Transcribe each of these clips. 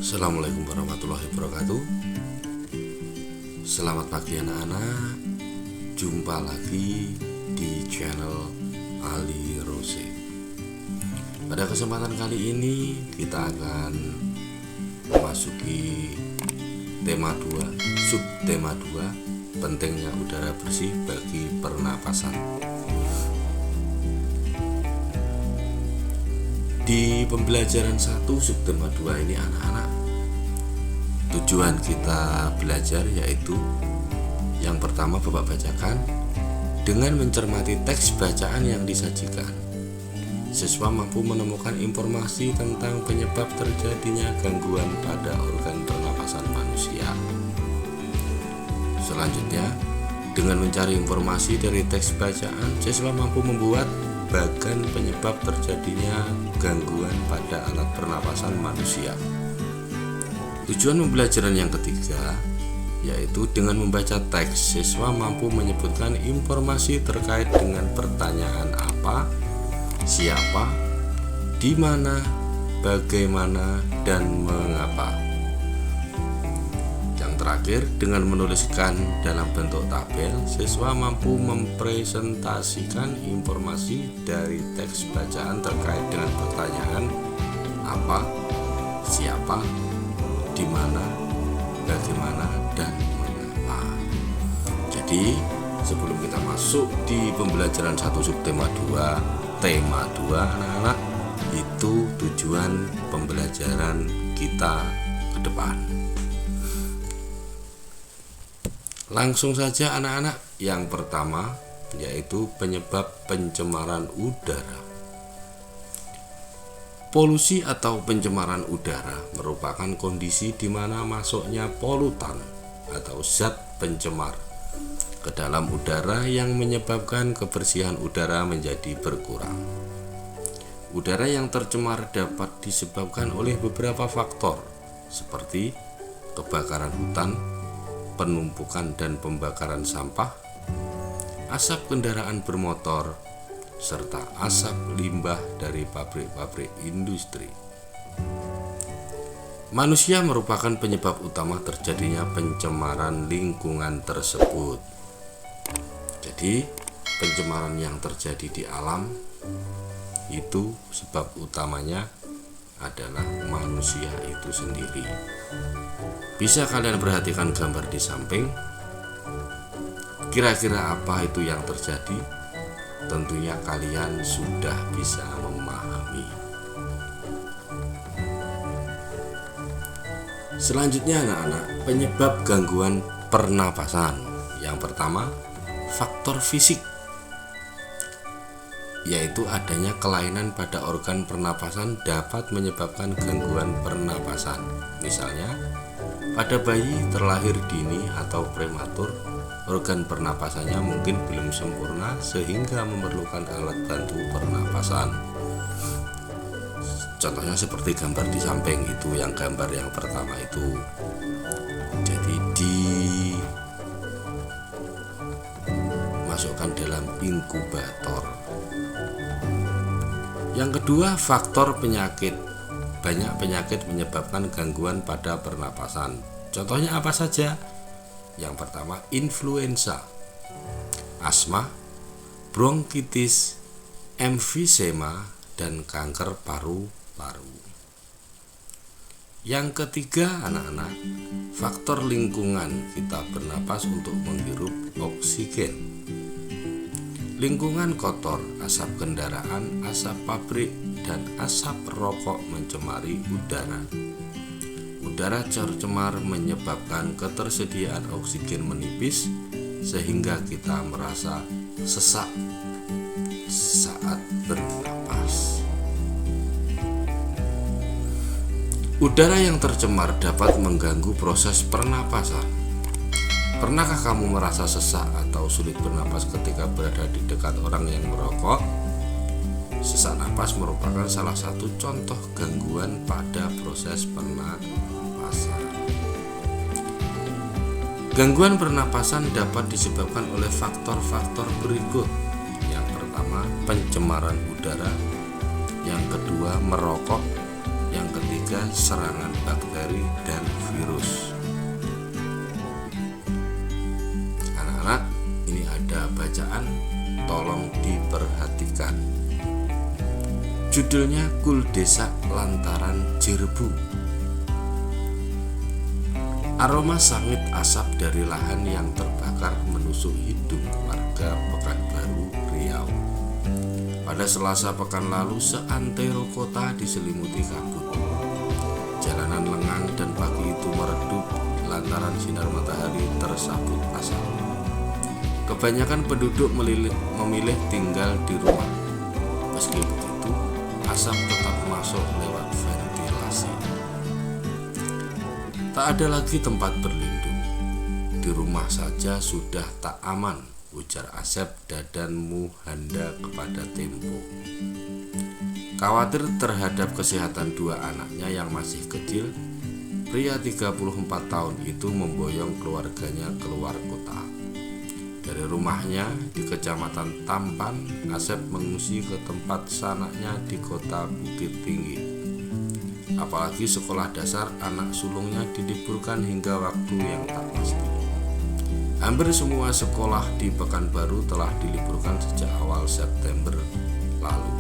Assalamualaikum warahmatullahi wabarakatuh. Selamat pagi anak-anak. Jumpa lagi di channel Ali Rose. Pada kesempatan kali ini kita akan memasuki tema 2, subtema 2, pentingnya udara bersih bagi pernapasan. Di pembelajaran 1 subtema 2 ini anak-anak, tujuan kita belajar yaitu yang pertama Bapak bacakan. Dengan mencermati teks bacaan yang disajikan, siswa mampu menemukan informasi tentang penyebab terjadinya gangguan pada organ pernapasan manusia. Selanjutnya, dengan mencari informasi dari teks bacaan, siswa mampu membuat bagan penyebab terjadinya gangguan pada alat pernapasan manusia. Tujuan pembelajaran yang ketiga yaitu dengan membaca teks, siswa mampu menyebutkan informasi terkait dengan pertanyaan apa, siapa, di mana, bagaimana, dan mengapa. Terakhir, dengan menuliskan dalam bentuk tabel, siswa mampu mempresentasikan informasi dari teks bacaan terkait dengan pertanyaan apa, siapa, di mana, bagaimana, dan mengapa. Jadi, sebelum kita masuk di pembelajaran 1 subtema 2, tema 2 anak-anak, itu tujuan pembelajaran kita ke depan. Langsung saja anak-anak, yang pertama yaitu penyebab pencemaran udara. Polusi atau pencemaran udara merupakan kondisi di mana masuknya polutan atau zat pencemar ke dalam udara yang menyebabkan kebersihan udara menjadi berkurang. Udara yang tercemar dapat disebabkan oleh beberapa faktor seperti kebakaran hutan, penumpukan dan pembakaran sampah, asap kendaraan bermotor, serta asap limbah dari pabrik-pabrik industri. Manusia merupakan penyebab utama terjadinya pencemaran lingkungan tersebut. Jadi, pencemaran yang terjadi di alam itu sebab utamanya adalah manusia itu sendiri. Bisa kalian perhatikan gambar di samping. Kira-kira apa itu yang terjadi? Tentunya kalian sudah bisa memahami. Selanjutnya anak-anak, penyebab gangguan pernapasan. Yang pertama, faktor fisik, yaitu adanya kelainan pada organ pernapasan dapat menyebabkan gangguan pernapasan. Misalnya, pada bayi terlahir dini atau prematur, organ pernapasannya mungkin belum sempurna sehingga memerlukan alat bantu pernapasan. Contohnya seperti gambar di samping itu, yang gambar yang pertama itu. Jadi dimasukkan dalam inkubator. Yang kedua, faktor penyakit. Banyak penyakit menyebabkan gangguan pada pernapasan. Contohnya apa saja? Yang pertama, influenza, asma, bronkitis, emfisema, dan kanker paru-paru. Yang ketiga anak-anak, faktor lingkungan. Kita bernapas untuk menghirup oksigen. Lingkungan kotor, asap kendaraan, asap pabrik, dan asap rokok mencemari udara. Udara tercemar menyebabkan ketersediaan oksigen menipis sehingga kita merasa sesak saat bernapas. Udara yang tercemar dapat mengganggu proses pernapasan. Pernahkah kamu merasa sesak atau sulit bernapas ketika berada di dekat orang yang merokok? Sesak napas merupakan salah satu contoh gangguan pada proses pernapasan. Gangguan pernapasan dapat disebabkan oleh faktor-faktor berikut. Yang pertama, pencemaran udara. Yang kedua, merokok. Yang ketiga, ketiga, serangan bakteri dan virus. Anak-anak, ini ada bacaan, tolong diperhatikan. Judulnya Kuldesak lantaran Jerbu. Aroma sangit asap dari lahan yang terbakar menusuk hidung warga Pekanbaru, Riau. Pada Selasa pekan lalu, seantero kota diselimuti kabut. Jalanan lengang dan pagi itu meredup lantaran sinar matahari tersabut asap. Kebanyakan penduduk memilih tinggal di rumah. Meski begitu, asap tetap masuk lewat ventilasi. Tak ada lagi tempat berlindung. Di rumah saja sudah tak aman, ujar Asep Dadan Muhanda kepada Tempo. Khawatir terhadap kesehatan dua anaknya yang masih kecil, pria 34 tahun itu memboyong keluarganya keluar kota. Dari rumahnya di Kecamatan Tampan, Asep mengungsi ke tempat sanaknya di kota Bukit Tinggi. Apalagi sekolah dasar anak sulungnya diliburkan hingga waktu yang tak pasti. Hampir semua sekolah di Pekanbaru telah diliburkan sejak awal September lalu.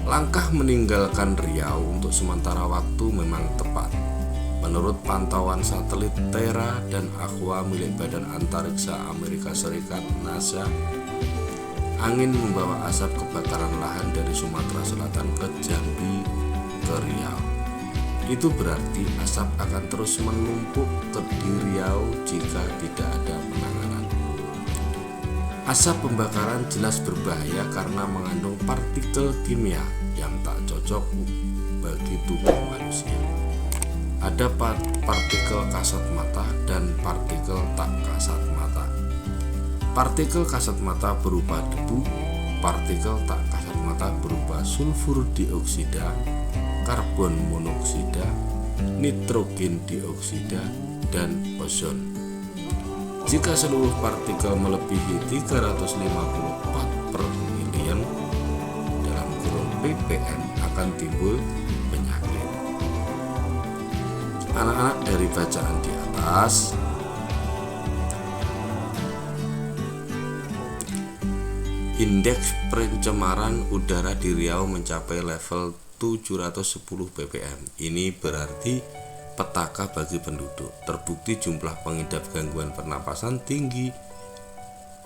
Langkah meninggalkan Riau untuk sementara waktu memang tepat. Menurut pantauan satelit Terra dan Aqua milik Badan Antariksa Amerika Serikat NASA, angin membawa asap kebakaran lahan dari Sumatera Selatan ke Jambi ke Riau. Itu berarti asap akan terus menumpuk ke di Riau jika tidak ada penanganan. Asap pembakaran jelas berbahaya karena mengandung partikel kimia yang tak cocok bagi tubuh manusia. Ada partikel kasat mata dan partikel tak kasat mata. Partikel kasat mata berupa debu, partikel tak kasat mata berupa sulfur dioksida, karbon monoksida, nitrogen dioksida, dan ozon. Jika seluruh partikel melebihi 354 per milion dalam kurun ppm akan timbul penyakit. Anak-anak, dari bacaan di atas, indeks pencemaran udara di Riau mencapai level 710 ppm. Ini berarti petaka bagi penduduk. Terbukti jumlah pengidap gangguan pernapasan tinggi.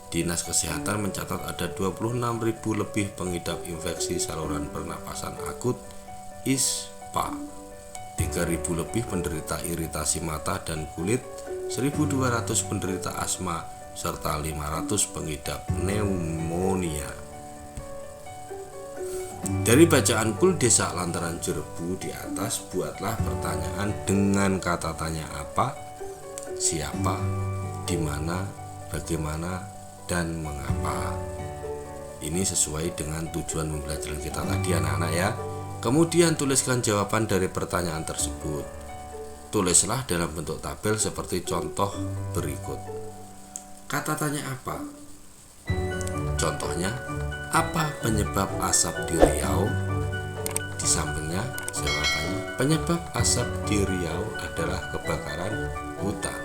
Dinas Kesehatan mencatat ada 26.000 lebih pengidap infeksi saluran pernapasan akut (ISPA), 3.000 lebih penderita iritasi mata dan kulit, 1.200 penderita asma, serta 500 pengidap pneumonia. Dari bacaan Kuldesak lantaran Jerbu di atas, buatlah pertanyaan dengan kata tanya apa, siapa, di mana, bagaimana, dan mengapa. Ini sesuai dengan tujuan pembelajaran kita tadi, anak-anak ya. Kemudian tuliskan jawaban dari pertanyaan tersebut. Tulislah dalam bentuk tabel seperti contoh berikut. Kata tanya apa? Contohnya, apa penyebab asap di Riau? Di sampingnya jawabannya, penyebab asap di Riau adalah kebakaran hutan.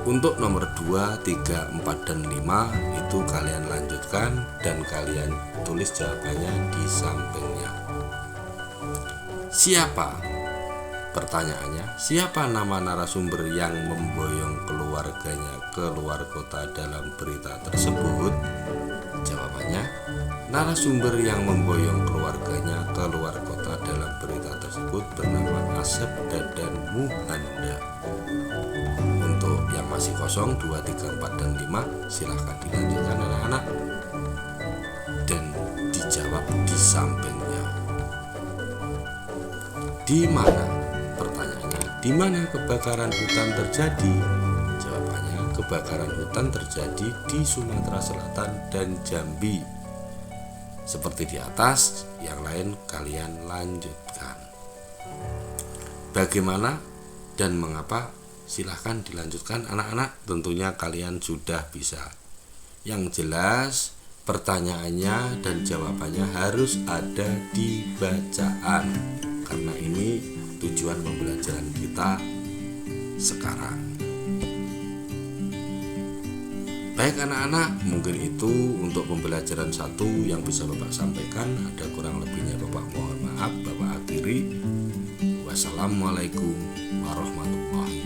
Untuk nomor 2, 3, 4, dan 5 itu kalian lanjutkan dan kalian tulis jawabannya di sampingnya. Siapa? Pertanyaannya, siapa nama narasumber yang memboyong keluarganya keluar kota dalam berita tersebut? Jawabannya, narasumber yang memboyong keluarganya keluar kota dalam berita tersebut bernama Asep Dadan Muhanda. Untuk yang masih kosong 2, 3, 4, dan 5 silahkan dilanjutkan anak-anak dan dijawab di sampingnya. Di mana? Pertanyaannya, di mana kebakaran hutan terjadi? Jawabannya, kebakaran hutan terjadi di Sumatera Selatan dan Jambi. Seperti di atas, yang lain kalian lanjutkan. Bagaimana dan mengapa? Silahkan dilanjutkan anak-anak, tentunya kalian sudah bisa. Yang jelas, pertanyaannya dan jawabannya harus ada di bacaan, karena ini tujuan pembelajaran kita sekarang. Baik anak-anak, mungkin itu untuk pembelajaran 1 yang bisa Bapak sampaikan. Ada kurang lebihnya Bapak mohon maaf. Bapak akhiri. Wassalamualaikum warahmatullahi